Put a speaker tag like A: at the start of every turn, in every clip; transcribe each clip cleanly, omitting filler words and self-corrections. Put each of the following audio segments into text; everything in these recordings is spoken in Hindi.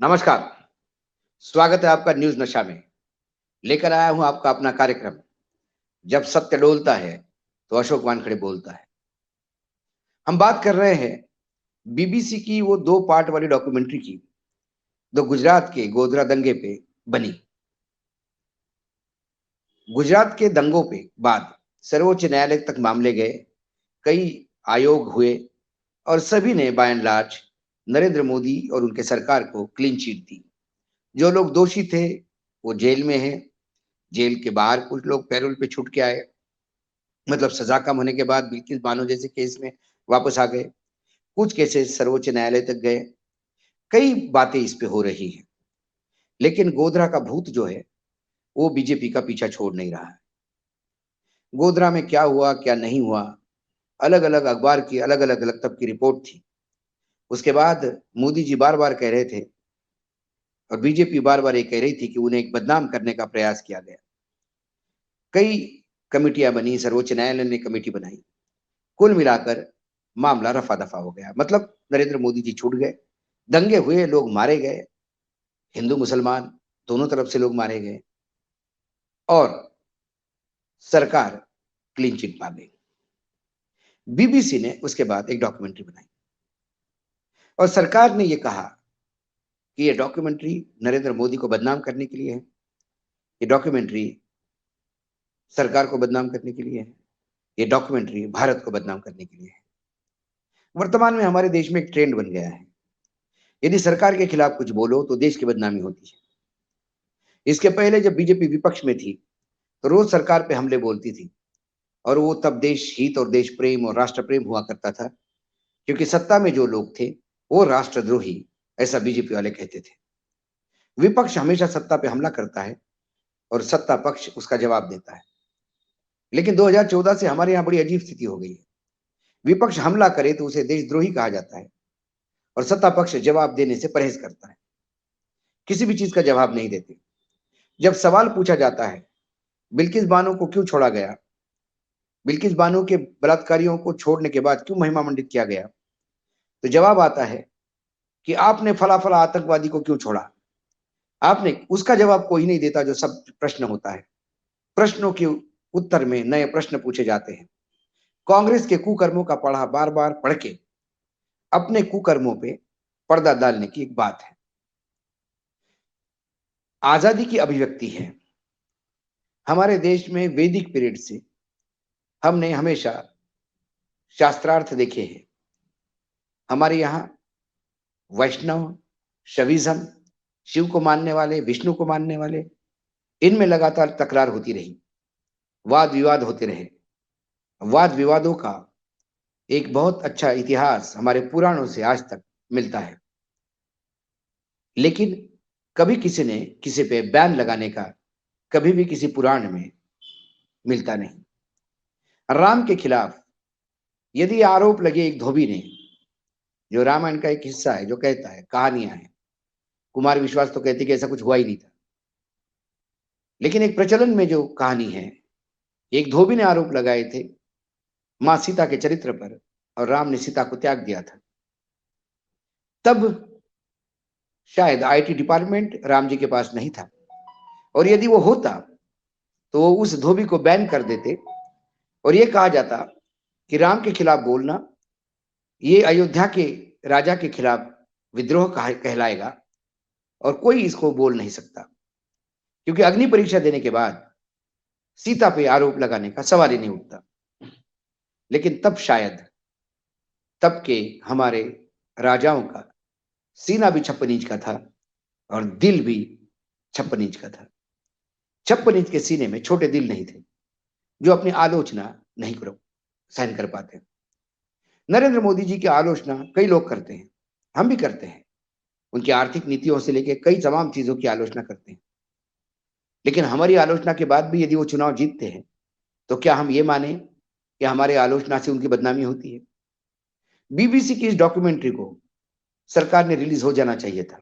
A: नमस्कार, स्वागत है आपका न्यूज़ नशा में। लेकर आया हूँ आपका अपना कार्यक्रम, जब सत्य डोलता है, तो अशोक वानखेड़े बोलता है। हम बात कर रहे हैं बीबीसी की वो 2 पार्ट वाली डॉक्यूमेंट्री की, जो गुजरात के गोधरा दंगे पे बनी। गुजरात के दंगों के बाद सर्वोच्च न्यायालय तक मामले गए, कई आयोग हुए और सभी ने by and large Narendra Modi और उनके सरकार को क्लीन चिट दी। जो लोग दोषी थे, वो जेल में हैं, जेल के बाहर कुछ लोग पैरोल पे छूट के आए। मतलब सजा कम होने के बाद बिल्किस बानो जैसे केस में वापस आ गए। कुछ केसेस सर्वोच्च न्यायालय तक गए। कई बातें इस पे हो रही हैं। लेकिन गोधरा का भूत जो है, वो बीजेपी का पीछा छोड़ नहीं रहा है। गोधरा में क्या हुआ, क्या नहीं हुआ, अलग-अलग अखबार की अलग-अलग तब की रिपोर्ट थी। उसके बाद मोदी जी बार-बार कह रहे थे और बीजेपी बार-बार ये कह रही थी कि उन्हें एक बदनाम करने का प्रयास किया गया। कई कमिटियाँ बनी, सर्वोच्च न्यायालय ने कमेटी बनाई। कुल मिलाकर मामला रफा-दफा हो गया। मतलब नरेंद्र मोदी जी छूट गए, दंगे हुए, लोग मारे गए, हिंदू-मुसलमान दोनों तरफ से लोग मारे गए और सरकार क्लीन चिट पा गई। बीबीसी ने उसके बाद एक डॉक्यूमेंट्री बनाई और सरकार ने ये कहा कि ये डॉक्यूमेंट्री नरेंद्र मोदी को बदनाम करने के लिए है, ये डॉक्यूमेंट्री सरकार को बदनाम करने के लिए है, ये डॉक्यूमेंट्री भारत को बदनाम करने के लिए है। वर्तमान में हमारे देश में एक ट्रेंड बन गया है, यदि सरकार के खिलाफ कुछ बोलो तो देश की बदनामी होती है। इसके पहले जब बीजेपी विपक्ष में थी, तो रोज सरकार पे हमले बोलती थी और वो तब देश हित और देश प्रेम और राष्ट्र प्रेम हुआ करता था, क्योंकि सत्ता में जो लोग थे, वो राष्ट्रद्रोही, ऐसा बीजेपी वाले कहते थे। विपक्ष हमेशा सत्ता पे हमला करता है और सत्ता पक्ष उसका जवाब देता है। लेकिन 2014 से हमारे यहाँ बड़ी अजीब स्थिति हो गई है। विपक्ष हमला करे तो उसे देशद्रोही कहा जाता है और सत्ता पक्ष जवाब देने से परहेज करता है, किसी भी चीज का जवाब नहीं देते। जब सवाल पूछा जाता है, बिल्किस बानो को क्यों छोड़ा गया, बिल्किस बानो के बलात्कारियों को छोड़ने के बाद क्यों महिमा मंडित किया गया, तो जवाब आता है कि आपने फला फला आतंकवादी को क्यों छोड़ा। आपने उसका जवाब कोई नहीं देता, जो सब प्रश्न होता है। प्रश्नों के उत्तर में नए प्रश्न पूछे जाते हैं। कांग्रेस के कुकर्मों का पढ़ा बार बार पढ़ के अपने कुकर्मों पे पर्दा डालने की एक बात है। आजादी की अभिव्यक्ति है। हमारे देश में वैदिक पीरियड से हमने हमेशा शास्त्रार्थ देखे हैं। हमारे यहाँ वैष्णव, शैविज्म, शिव को मानने वाले, विष्णु को मानने वाले, इनमें लगातार तकरार होती रही, वाद विवाद होते रहे। वाद विवादों का एक बहुत अच्छा इतिहास हमारे पुराणों से आज तक मिलता है। लेकिन कभी किसी ने किसी पे बैन लगाने का कभी भी किसी पुराण में मिलता नहीं। राम के खिलाफ यदि आरोप लगे एक धोबी ने, जो रामायण का एक हिस्सा है, जो कहता है, कहानियां हैं, कुमार विश्वास तो कहते कि ऐसा कुछ हुआ ही नहीं था, लेकिन एक प्रचलन में जो कहानी है, एक धोबी ने आरोप लगाए थे मां सीता के चरित्र पर और राम ने सीता को त्याग दिया था। तब शायद आईटी डिपार्टमेंट राम जी के पास नहीं था, और यदि वो होता तो वो उस धोबी को बैन कर देते और ये कहा जाता कि राम के खिलाफ बोलना ये अयोध्या के राजा के खिलाफ विद्रोह कहलाएगा और कोई इसको बोल नहीं सकता, क्योंकि अग्नि परीक्षा देने के बाद सीता पे आरोप लगाने का सवाल ही नहीं उठता। लेकिन तब शायद तब के हमारे राजाओं का सीना भी 56 इंच का था और दिल भी 56 इंच का था। 56 इंच के सीने में छोटे दिल नहीं थे, जो अपनी आलोचना नहीं करो सहन कर पाते। नरेंद्र मोदी जी की आलोचना कई लोग करते हैं, हम भी करते हैं। उनकी आर्थिक नीतियों से लेकर कई तमाम चीजों की आलोचना करते हैं। लेकिन हमारी आलोचना के बाद भी यदि वो चुनाव जीतते हैं, तो क्या हम ये माने कि हमारे आलोचना से उनकी बदनामी होती है? बीबीसी की इस डॉक्यूमेंट्री को सरकार ने रिलीज हो जाना चाहिए था।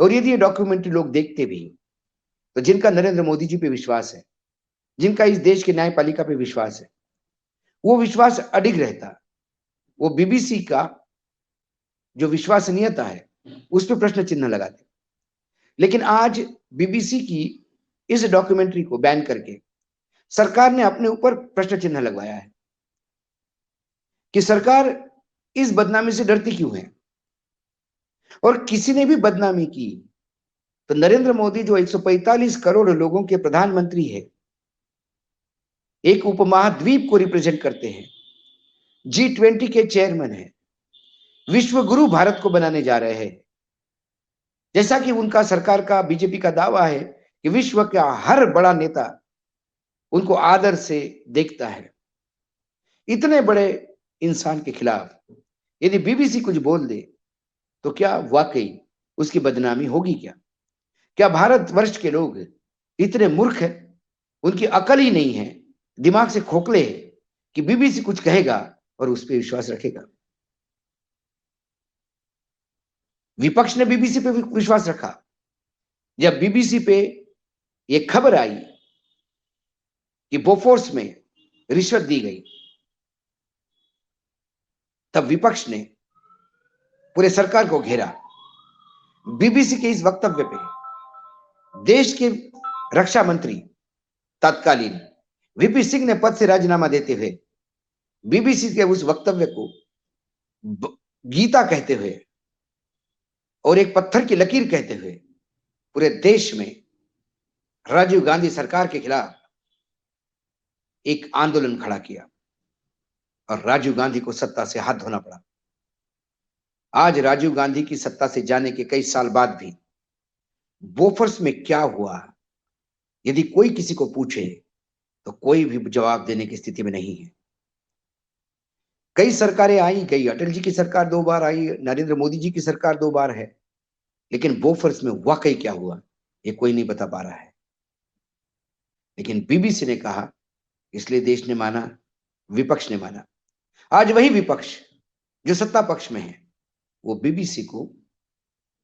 A: और यदि ये डॉक्यूमेंट्री लोग देखते भी, तो जिनका नरेंद्र मोदी जी पे विश्वास है, जिनका इस देश की न्यायपालिका पे विश्वास है, वो विश्वास अडिग रहता। वो बीबीसी का जो विश्वसनीयता है, उस पर प्रश्न चिन्ह लगाते। लेकिन आज बीबीसी की इस डॉक्यूमेंट्री को बैन करके सरकार ने अपने ऊपर प्रश्न चिन्ह लगवाया है कि सरकार इस बदनामी से डरती क्यों है। और किसी ने भी बदनामी की तो नरेंद्र मोदी जो 145 करोड़ लोगों के प्रधानमंत्री है, एक उपमहाद्वीप को रिप्रेजेंट करते हैं, G20 के चेयरमैन है, विश्व गुरु भारत को बनाने जा रहे हैं, जैसा कि उनका सरकार का बीजेपी का दावा है कि विश्व का हर बड़ा नेता उनको आदर से देखता है। इतने बड़े इंसान के खिलाफ यदि बीबीसी कुछ बोल दे तो क्या वाकई उसकी बदनामी होगी? क्या भारतवर्ष के लोग इतने मूर्ख हैं, उनकी अकल ही नहीं है, दिमाग से खोखले हैं कि बीबीसी कुछ कहेगा और उस पर विश्वास रखेगा? विपक्ष ने बीबीसी पे विश्वास रखा। जब बीबीसी पे ये खबर आई कि बोफोर्स में रिश्वत दी गई, तब विपक्ष ने पूरे सरकार को घेरा। बीबीसी के इस वक्तव्य पे देश के रक्षा मंत्री तत्कालीन वीपी सिंह ने पद से राजीनामा देते हुए बीबीसी के उस वक्तव्य को गीता कहते हुए और एक पत्थर की लकीर कहते हुए पूरे देश में राजीव गांधी सरकार के खिलाफ एक आंदोलन खड़ा किया और राजीव गांधी को सत्ता से हाथ धोना पड़ा। आज राजीव गांधी की सत्ता से जाने के कई साल बाद भी बोफोर्स में क्या हुआ, यदि कोई किसी को पूछे तो कोई भी जवाब देने की स्थिति में नहीं है। कई सरकारें आई गई, अटल जी की सरकार 2 बार आई, नरेंद्र मोदी जी की सरकार 2 बार है, लेकिन बोफोर्स में वाकई क्या हुआ ये कोई नहीं बता पा रहा है। लेकिन बीबीसी ने कहा, इसलिए देश ने माना, विपक्ष ने माना। आज वही विपक्ष जो सत्ता पक्ष में है वो बीबीसी को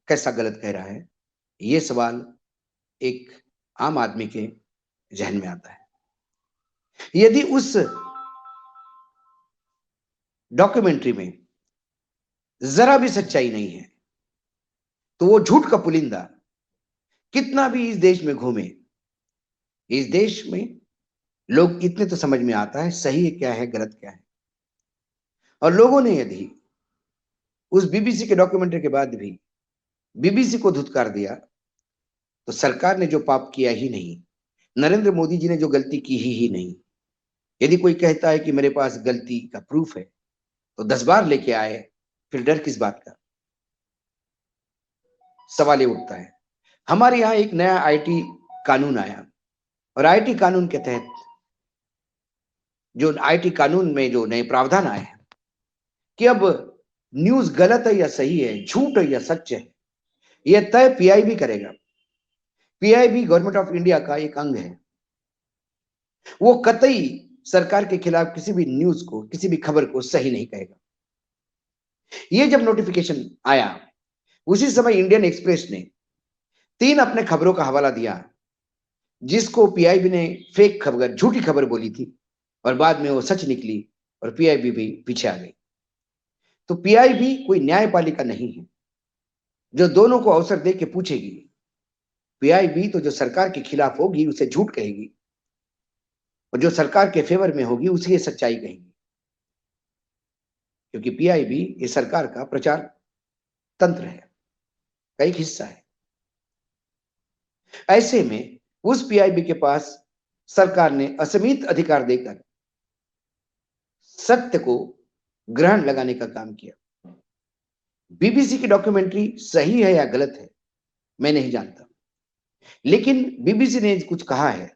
A: कैसा गलत कह रहा है, ये सवाल एक आम आदमी के जहन में आता है। यदि उस डॉक्यूमेंट्री में जरा भी सच्चाई नहीं है तो वो झूठ का पुलिंदा कितना भी इस देश में घूमे, इस देश में लोग इतने तो समझ में आता है सही क्या है गलत क्या है। और लोगों ने यदि उस बीबीसी के डॉक्यूमेंट्री के बाद भी बीबीसी को धुतकार दिया तो सरकार ने जो पाप किया ही नहीं, नरेंद्र मोदी जी ने जो गलती की ही नहीं। यदि कोई कहता है कि मेरे पास गलती का प्रूफ है तो 10 बार लेके आए, फिर डर किस बात का? सवाल ये उठता है। हमारे यहाँ एक नया आईटी कानून आया और आईटी कानून के तहत जो आईटी कानून में जो नए प्रावधान आए हैं कि अब न्यूज गलत है या सही है, झूठ है या सच है, यह तय पीआईबी करेगा। पीआईबी गवर्नमेंट ऑफ इंडिया का एक अंग है। वो कतई सरकार के खिलाफ किसी भी न्यूज को, किसी भी खबर को सही नहीं कहेगा। ये जब नोटिफिकेशन आया उसी समय इंडियन एक्सप्रेस ने 3 अपने खबरों का हवाला दिया जिसको पीआईबी ने फेक खबर, झूठी खबर बोली थी और बाद में वो सच निकली और पीआईबी भी पीछे आ गई। तो पीआईबी कोई न्यायपालिका नहीं है जो दोनों को अवसर दे के पूछेगी। पीआईबी तो जो सरकार के खिलाफ होगी उसे झूठ कहेगी और जो सरकार के फेवर में होगी उसे ये सच्चाई कहेगी, क्योंकि पीआईबी ये सरकार का प्रचार तंत्र है, का एक हिस्सा है। ऐसे में उस पीआईबी के पास सरकार ने असीमित अधिकार देकर सत्य को ग्रहण लगाने का काम किया। बीबीसी की डॉक्यूमेंट्री सही है या गलत है मैं नहीं जानता, लेकिन बीबीसी ने कुछ कहा है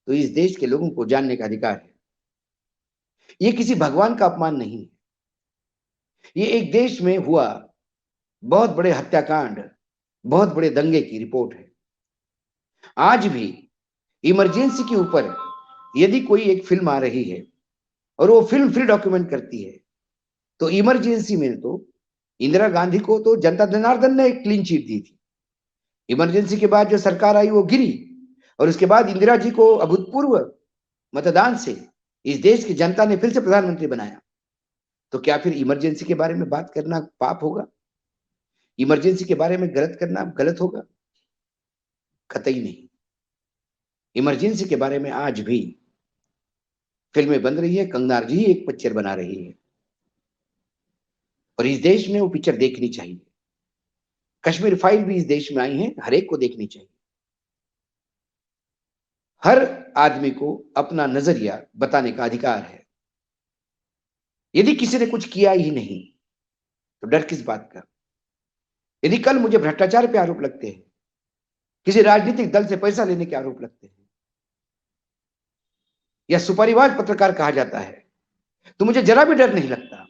A: तो इस देश के लोगों को जानने का अधिकार है। ये किसी भगवान का अपमान नहीं है, ये एक देश में हुआ बहुत बड़े हत्याकांड, बहुत बड़े दंगे की रिपोर्ट है। आज भी इमरजेंसी के ऊपर यदि कोई एक फिल्म आ रही है और वो फिल्म फ्री डॉक्यूमेंट करती है तो इमरजेंसी में तो इंदिरा गांधी को तो जनता जनार्दन ने एक क्लीन चिट दी थी। इमरजेंसी के बाद जो सरकार आई वो गिरी और उसके बाद इंदिरा जी को अभूतपूर्व मतदान से इस देश की जनता ने फिर से प्रधानमंत्री बनाया। तो क्या फिर इमरजेंसी के बारे में बात करना पाप होगा? इमरजेंसी के बारे में गलत करना गलत होगा? कतई नहीं। इमरजेंसी के बारे में आज भी फिल्में बन रही है, कंगना जी एक पिक्चर बना रही है और इस देश में वो पिक्चर देखनी चाहिए। कश्मीर फाइल भी इस देश में आई है, हर एक को देखनी चाहिए। हर आदमी को अपना नजरिया बताने का अधिकार है। यदि किसी ने कुछ किया ही नहीं तो डर किस बात का? यदि कल मुझे भ्रष्टाचार पे आरोप लगते हैं, किसी राजनीतिक दल से पैसा लेने के आरोप लगते हैं या सुपरिवार पत्रकार कहा जाता है, तो मुझे जरा भी डर नहीं लगता।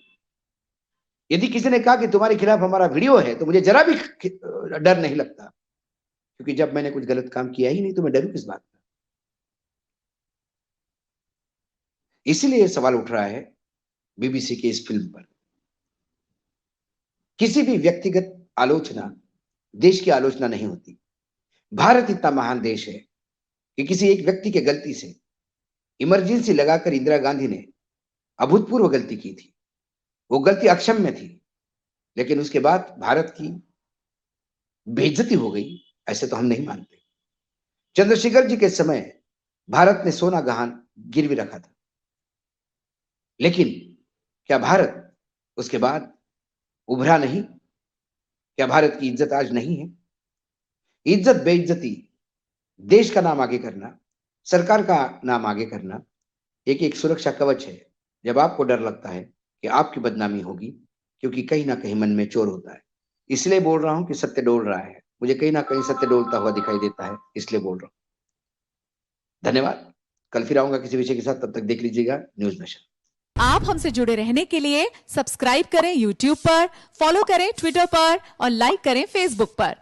A: यदि किसी ने कहा कि तुम्हारे खिलाफ हमारा वीडियो है, तो मुझे जरा भी डर नहीं लगता, क्योंकि जब मैंने कुछ गलत काम किया ही नहीं तो मैं डरूं किस बात का? इसीलिए सवाल उठ रहा है बीबीसी की इस फिल्म पर। किसी भी व्यक्तिगत आलोचना देश की आलोचना नहीं होती। भारत इतना महान देश है कि किसी एक व्यक्ति के गलती से इमरजेंसी लगाकर इंदिरा गांधी ने अभूतपूर्व गलती की थी। वो गलती अक्षम्य थी, लेकिन उसके बाद भारत की बेइज्जती हो गई, ऐसे तो हम नहीं मानते। चंद्रशेखर जी के समय भारत ने सोना गहन गिरवी रखा था, लेकिन क्या भारत उसके बाद उभरा नहीं? क्या भारत की इज्जत आज नहीं है? इज्जत बेइज्जती, देश का नाम आगे करना, सरकार का नाम आगे करना एक एक सुरक्षा कवच है। जब आपको डर लगता है कि आपकी बदनामी होगी, क्योंकि कहीं ना कहीं मन में चोर होता है। इसलिए बोल रहा हूं कि सत्य डोल रहा है, मुझे कहीं ना कहीं सत्य डोलता हुआ दिखाई देता है, इसलिए बोल रहा हूं। धन्यवाद। कल फिर आऊंगा किसी विषय के साथ, तब तक देख लीजिएगा न्यूज नेशन।
B: आप हमसे जुड़े रहने के लिए सब्सक्राइब करें YouTube पर, फॉलो करें Twitter पर और लाइक करें Facebook पर।